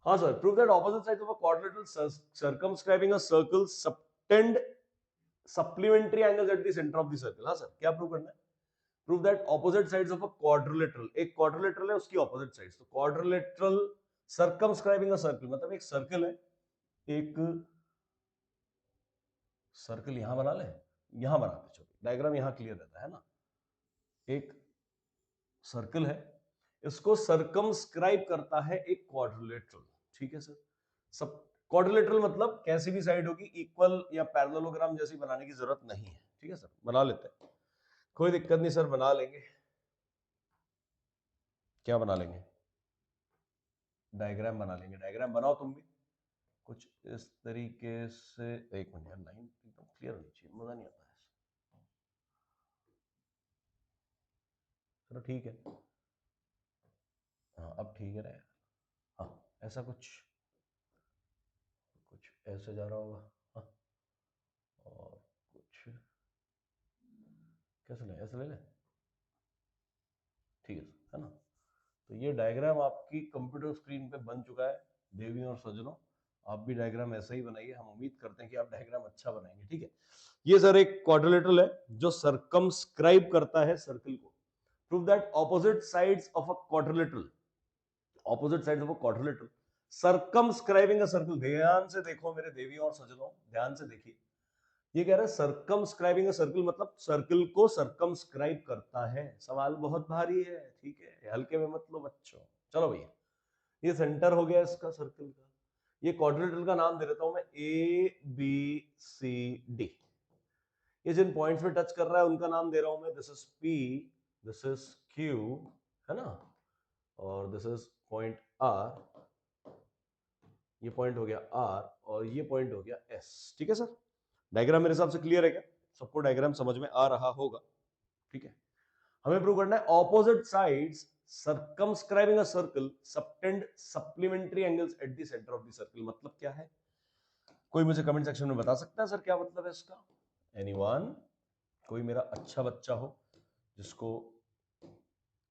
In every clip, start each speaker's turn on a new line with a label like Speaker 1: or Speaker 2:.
Speaker 1: हाँ sir, prove that opposite sides of a quadrilateral circumscribing a circle subtend supplementary angles at the centre of the circle. हाँ sir, क्या prove करना है? Prove that opposite sides of a quadrilateral, एक quadrilateral है उसकी opposite sides, तो quadrilateral circumscribing a circle मतलब एक सर्कल है, एक सर्कल यहां बना ले, यहां बनाते, चलो डायग्राम यहां क्लियर रहता है ना। एक सर्कल है, इसको सर्कमस्क्राइब करता है एक क्वाड्रिलेटरल, ठीक है सर। सब क्वाड्रिलेटरल मतलब कैसी भी साइड होगी, इक्वल या पैरेललोग्राम जैसी बनाने की जरूरत नहीं है, ठीक है सर, बना लेते हैं, कोई दिक्कत नहीं सर, बना लेंगे। क्या बना लेंगे? डायग्राम बना लेंगे। डायग्राम बनाओ तुम भी कुछ इस तरीके से। एक मिनट यार, लाइन एकदम क्लियर होनी चाहिए, मजा नहीं आता है। चलो ठीक है, हाँ अब ठीक है ना। हाँ ऐसा कुछ कुछ ऐसे जा रहा होगा, हाँ, और कुछ कैसे ले, ऐसे ले ले, ठीक है ना। तो ये डायग्राम आपकी कंप्यूटर स्क्रीन पे बन चुका है देवियों और सज्जनों। आप भी डायग्राम ऐसा ही बनाइए, हम उम्मीद करते हैं कि आप डायग्राम अच्छा बनाएंगे, ठीक है। ये सर एक क्वाड्रिलेटरल है जो सर्कमस्क्राइब करता है सर्कल को। Prove that opposite sides of a quadrilateral, opposite sides of a quadrilateral circumscribing a circle. ध्यान से देखो मेरे देवियों और सज्जनों, ध्यान से देखिए, ये कह रहा है सर्कमस्क्राइबिंग अ सर्कल मतलब सर्कल को सर्कमस्क्राइब करता है। सवाल बहुत भारी है, ठीक है, हल्के में मत लो बच्चों। चलो भैया, ये सेंटर हो गया इसका सर्कल का, ये क्वाड्रिलेटरल का नाम दे देता हूं मैं ए बी सी डी। ये जिन पॉइंट्स पे टच कर रहा है उनका नाम दे रहा हूं मैं, this is P, this is Q, है ना, और दिस इज पॉइंट आर, ये पॉइंट हो गया आर, और ये पॉइंट हो गया एस, ठीक है सर। डायग्राम मेरे हिसाब से क्लियर है क्या? सबको डायग्राम समझ में आ रहा होगा, ठीक है। हमें प्रूव करना है opposite sides circumscribing a circle subtend supplementary angles at the centre of the circle. मतलब क्या है? कोई मुझे कमेंट सेक्शन में बता सकता है सर क्या मतलब है इसका? एनीवन? कोई मेरा अच्छा बच्चा हो जिसको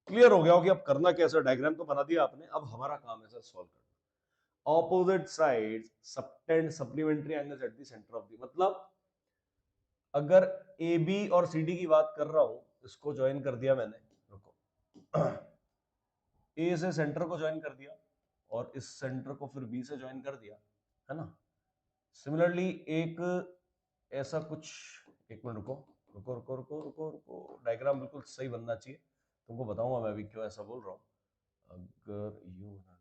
Speaker 1: क्लियर हो गया हो कि अब करना क्या सर? डायग्राम तो बना दिया आपने, अब हमारा काम है सर सॉल्व करना। Opposite sides subtend supplementary angles at the centre of the, मतलब अगर ए बी और सी डी की बात कर रहा हूं, इसको ज्वाइन कर दिया मैंने, रुको, ए से सेंटर को ज्वाइन कर दिया और इस सेंटर को फिर बी से ज्वाइन कर दिया, है ना। सिमिलरली एक ऐसा कुछ, एक मिनट रुको रुको रुको रुको रुको रुको, डायग्राम बिल्कुल सही बनना चाहिए, तुमको बताऊंगा मैं अभी क्यों ऐसा बोल रहा हूं। अगर यू बना दिया,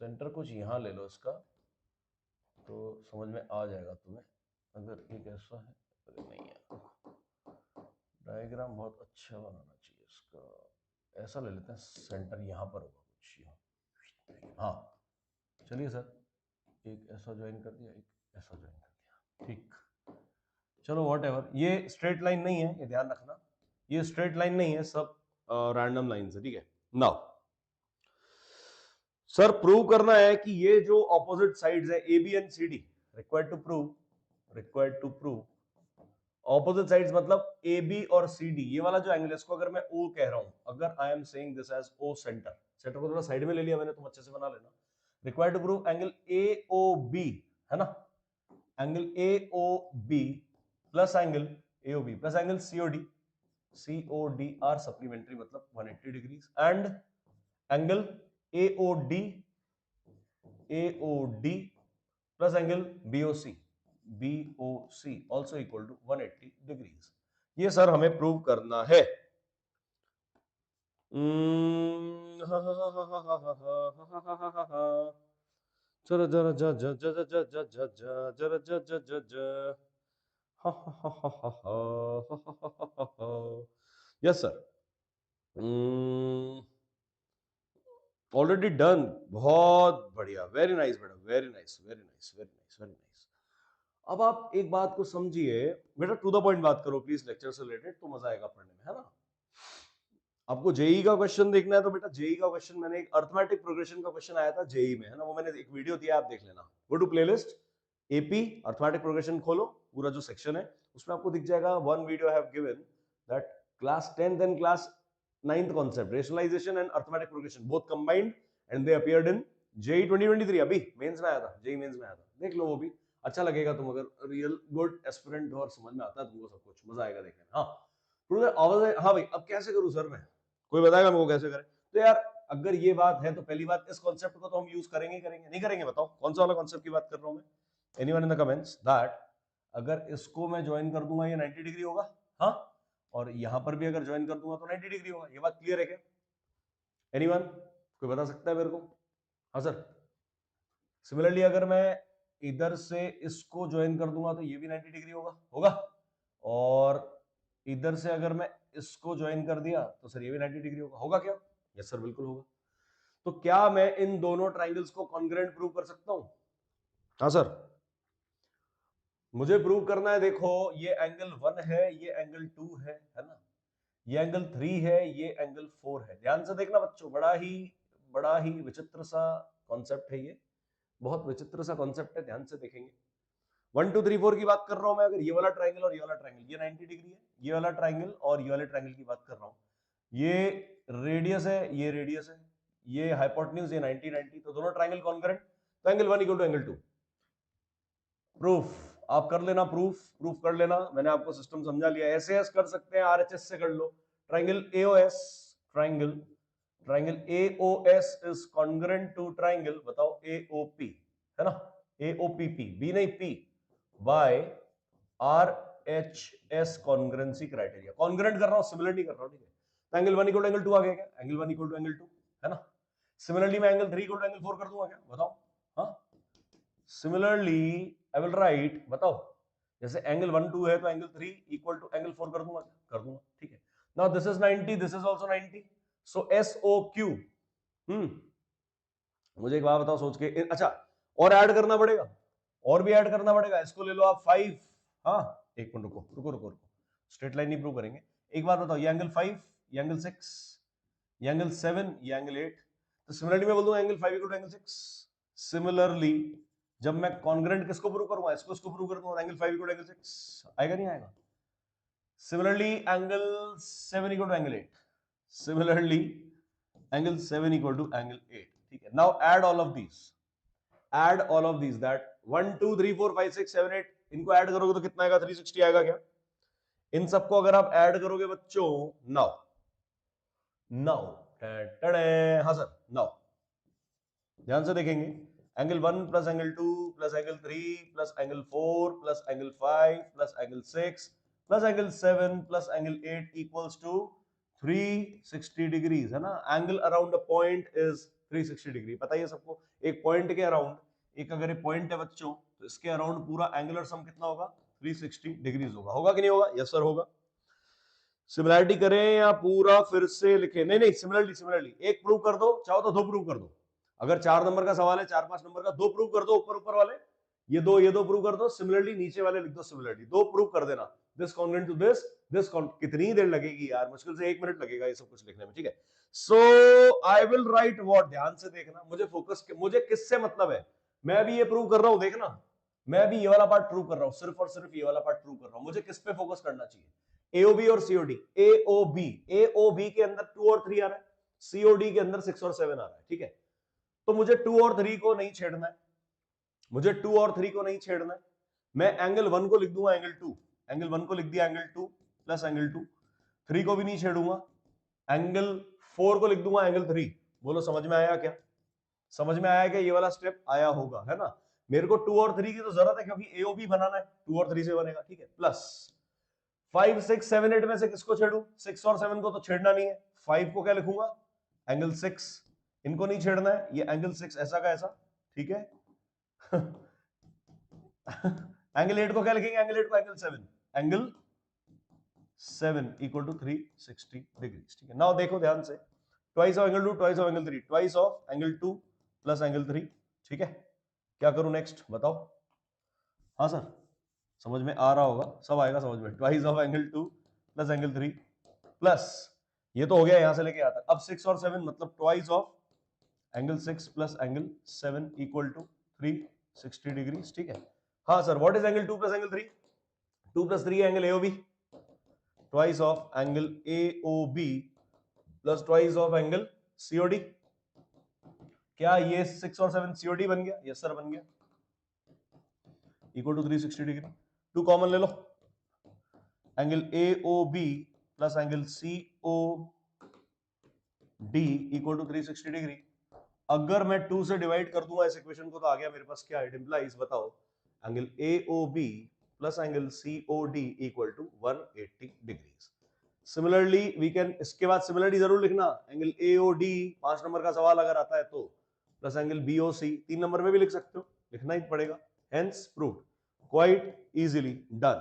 Speaker 1: सेंटर कुछ यहां ले लो इसका, तो समझ में आ जाएगा तुम्हें। अगर एक ऐसा है, अरे नहीं है, डायग्राम बहुत अच्छा बनाना चाहिए इसका, ऐसा ले लेते हैं, सेंटर यहाँ पर होगा कुछ यहाँ, हाँ चलिए सर, एक ऐसा ज्वाइन कर दिया, एक ऐसा ज्वाइन कर दिया, ठीक। चलो वॉट एवर, ये स्ट्रेट लाइन नहीं है, ये ध्यान रखना, ये स्ट्रेट लाइन नहीं है, सब रैंडम लाइन है, ठीक है। नाउ सर प्रूव करना है कि ये जो ऑपोजिट साइड्स है A B and C D, required to prove opposite sides मतलब ए बी और सी डी, ये वाला जो एंगल है इसको अगर मैं ओ कह रहा हूं, अगर I am saying this as O centre, centre को थोड़ा साइड में ले लिया मैंने, तुम अच्छे से बना लेना। Required to prove angle A O B, है ना, angle A O B plus angle A O B plus angle C O D are supplementary मतलब 180 degrees, and angle A O D plus angle BOC also equal to 180 degrees. ये sir हमें prove करना है। जरा जरा जा जा जा जा जा जा जा जा जरा जा जा जा जा, यस सर, ऑलरेडी डन, बहुत बढ़िया, वेरी नाइस बेटा, very nice very nice very nice very nice. अब आप एक बात को समझिए बेटा, टू द पॉइंट बात करो प्लीज, लेक्चर से रिलेटेड, तो मजा आएगा पढ़ने में, है ना। आपको जेई का क्वेश्चन देखना है तो बेटा जेई का क्वेश्चन, मैंने एक अर्थमेटिक प्रोग्रेशन का क्वेश्चन आया था जेई में, है ना, वो मैंने एक वीडियो दिया, आप देख लेना। Go to playlist AP arithmetic progression, खोलो पूरा जो सेक्शन है उसमें आपको दिख जाएगा one video I have given that class 10th and class 9th concept rationalization and arithmetic progression both combined and they appeared in JEE 2023। अभी मेंस में आया था, जेई मेंस में आया था, देख लो वो भी अच्छा लगेगा तुम अगर रियल गुड एस्पिरेंट हो और समझ में आता है तुमको सब कुछ, मजा आएगा देखने में। हाँ हाँ भाई अब कैसे करूं सर मैं, कोई बताएगा मेरे को कैसे करें? तो यार अगर ये बात है तो पहली बात इस कॉन्सेप्ट को तो हम यूज करेंगे करेंगे नहीं करेंगे, बताओ कौन सा वाला कॉन्सेप्ट की बात कर रहा हूं मैं? Anyone in the comments that अगर इसको मैं ज्वाइन कर दूंगा ये 90 डिग्री होगा, हाँ, और यहां पर भी अगर ज्वाइन कर दूंगा तो 90 डिग्री होगा। ये बात क्लियर है क्या? एनीवन कोई बता सकता है मेरे को? हाँ सर। सिमिलरली अगर मैं इधर से इसको ज्वाइन कर दूंगा तो ये भी 90 डिग्री होगा, होगा। और इधर से अगर मैं इसको ज्वाइन कर दिया तो सर ये भी 90 डिग्री होगा, होगा क्या? यस सर बिल्कुल होगा। तो क्या मैं इन दोनों ट्राइंगल्स को कॉन्ग्रुएंट प्रूव कर सकता हूं? हाँ सर। मुझे प्रूव करना है, देखो ये एंगल 1 है, ये एंगल 2 है ना, ये एंगल 3 है, ये एंगल 4 है। ध्यान से देखना बच्चों, बड़ा ही विचित्र सा कॉन्सेप्ट है ये, बहुत विचित्र सा कॉन्सेप्ट है, ध्यान से देखेंगे। 1 2 3 4 की बात कर रहा हूं मैं, अगर ये वाला ट्राइंगल और ये वाला ट्राइंगल, ये 90 डिग्री है, ये वाला ट्राइंगल और ये वाले ट्राइंगल की बात कर रहा हूं, ये रेडियस है, ये रेडियस है, ये हाइपोटेन्यूज, ये 90 90, तो दोनों ट्राइंगल कॉन्ग्रुएंट, तो angle 1 equal to angle 2। Proof आप कर लेना, प्रूफ कर लेना, मैंने आपको सिस्टम समझा लिया। एसएएस कर सकते हैं, आरएचएस से कर लो। Triangle AOS, triangle AOS is congruent to triangle, बताओ एओपी, है ना, एओपीपी, बी नहीं P, by RHS congruency criteria. Congruent कर रहा हूं, सिमिलर नहीं कर रहा हूं, ठीक है। तो एंगल 1 इक्वल टू एंगल 2 आ गया क्या? एंगल 1 इक्वल टू एंगल 2, है ना। सिमिलरली मैं एंगल 3 इक्वल टू एंगल 4 कर दूंगा क्या, बताओ? हाँ, सिमिलरली आई विल राइट, बताओ, जैसे एंगल 1 2 है तो एंगल 3 इक्वल टू एंगल 4 कर दूंगा, कर दूंगा, ठीक है। Now this is 90, this is also 90, सो एसओक्यू। मुझे एक बात बताओ सोच के, अच्छा और ऐड करना पड़ेगा, और भी ऐड करना पड़ेगा, इसको ले लो आप 5। हाँ एक मिनट रुको रुको रुको रुको, स्ट्रेट लाइन नहीं प्रूव करेंगे। एक बात बताओ, ये एंगल 5, ये एंगल 6, ये एंगल 7, ये एंगल 8, तो सिमिलरली मैं बोल दूंगा angle 5 equal to angle 6। Similarly जब मैं कॉन्ग्रुएंट किसको प्रूव करूंगा, इसको प्रूव कर दूंगा, एंगल 5 इक्वल टू एंगल 6 आएगा नहीं आएगा? Similarly angle 7 equal to angle 8, similarly angle 7 equal to angle 8, ठीक है। Now add all of these, add all of these, that 1 2 3 4 5 6 7 8, इनको ऐड करोगे तो कितना आएगा? 360 आएगा क्या? इन सबको अगर आप ऐड करोगे बच्चों, नाउ नाउ हाँ सर, नाउ ध्यान से देखेंगे, angle 1 plus angle 2 plus angle 3 plus angle 4 plus angle 5 plus angle 6 plus angle 7 plus angle 8 equals to 360 degrees, है ना। Angle around a point is 360 degree, पता ही है सबको। एक पॉइंट के अराउंड, एक अगर ये पॉइंट है बच्चों, तो इसके अराउंड पूरा एंगुलर सम कितना होगा? 360 डिग्रीज होगा, होगा कि नहीं होगा? यस सर होगा। सिमिलैरिटी करें या पूरा फिर से लिखें? नहीं नहीं, सिमिलरली एक प्रूव कर दो, चाहो तो दो प्रूव कर दो। अगर 4 नंबर का सवाल है, 4 5 नंबर का, दो प्रूव कर दो, ऊपर वाले ये दो प्रूव कर दो। सिमिलरली नीचे वाले लिख दो, सिमिलरली दो प्रूव कर देना, दिस कॉन्ग्रुएंट टू दिस, कितनी देर लगेगी यार? मुश्किल से 1 मिनट लगेगा ये सब कुछ लिखने में, ठीक है। सो आई विल राइट व्हाट, ध्यान से देखना, मुझे फोकस, मुझे किससे मतलब है, मैं भी ये प्रूव कर रहा हूं, देखना, मैं भी ये वाला पार्ट प्रूव कर रहा हूं, सिर्फ और सिर्फ ये वाला पार्ट प्रूव कर रहा हूं। मुझे किस पे फोकस करना चाहिए? एओबी और सीओडी। एओबी के अंदर 2 और 3 आ रहा है, सीओडी के अंदर 6 और 7 आ रहा है, ठीक है। तो मुझे 2 और 3 को नहीं छेड़ना है, मुझे 2 और 3 को नहीं छेड़ना है। मैं एंगल 1 को लिख दूंगा एंगल 2, एंगल 1 को लिख दिया एंगल 2 प्लस एंगल 2, 3 को भी नहीं छेड़ूंगा, एंगल 4 को लिख दूंगा एंगल 3। बोलो समझ में आया क्या? समझ में आया क्या? ये वाला स्टेप आया होगा, है ना। मेरे को 2 और 3 की तो जरूरत है क्योंकि एओबी बनाना है, 2 और 3 से बनेगा, ठीक है। प्लस 5 6 7 8 में से किसको छेड़ू? 6 और 7 को तो छेड़ना नहीं है। 5 को क्या लिखूंगा? एंगल 6, इनको नहीं छेड़ना है, ये एंगल 6 ऐसा का ऐसा, ठीक है। एंगल 8 को क्या लिखेंगे? एंगल 8 को angle 7, angle 7 equal to 360 degree, ठीक है। नाउ देखो ध्यान से, twice of angle 2 twice of angle 3, twice of angle 2 plus angle 3, ठीक है। क्या करूं नेक्स्ट, बताओ? हाँ सर, समझ में आ रहा होगा, सब आएगा समझ में। Twice of angle 2 plus angle 3 plus, ये तो हो गया यहां से लेके यहां तक। अब 6 और 7 मतलब twice of angle 6 plus angle 7 equal to 360 degree, ठीक है। हाँ sir, what is angle 2 plus angle 3? 2 प्लस 3 angle AOB, twice of angle AOB plus twice of angle COD, क्या ये 6 और 7 सीओडी बन गया? यस सर बन गया। Equal to 360 degree. 2 कॉमन ले लो, angle AOB plus angle COD equal to 360 degree. अगर मैं 2 से डिवाइड कर दूंगा इस इक्वेशन को तो आ गया मेरे पास क्या? इट इंप्लाइज, बताओ, angle AOB plus angle COD equal to 180 degree. Similarly we can, इसके बाद सिमिलरली जरूर लिखना, एंगल AOD 5 नंबर का सवाल अगर आता है तो, प्लस एंगल BOC 3 नंबर में भी लिख सकते हो, लिखना ही पड़ेगा। Hence proved, quite easily done.